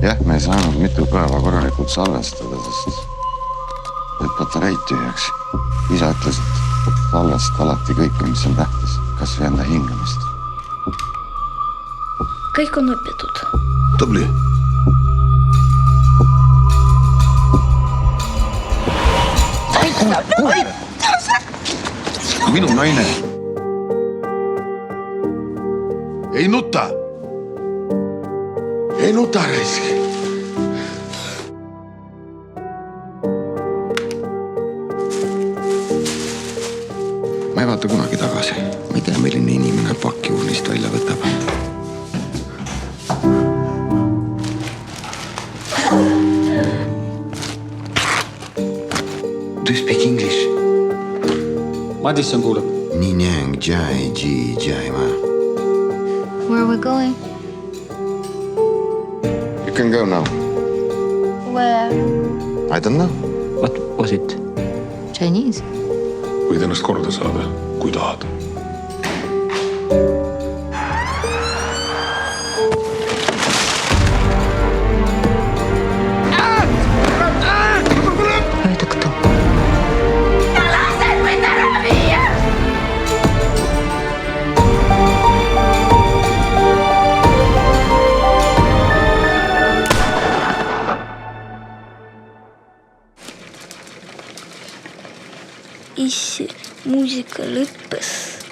jah, me ei saanud mitu päeva korralikult salvestada, sest et patareid tühjaks. Isa ütles, et salvesta alati kõike, mis on tähtis, kas või enda hingamist. Kõik on õpitud. Tubli. Minu naine. Ei nuta! Ei nuta, raisk! Ma ei vaata kunagi tagasi. Ma ei tea, milline inimene pakiurnist välja võtab. Do you speak English? Madisson kuuleb. Ninyang jai ji jai ma. Where are we going? You can go now. Where? I don't know. What was it? Chinese. Võid ennast korda saada, kui tahad. Это кто? Issi, muusika lõppes.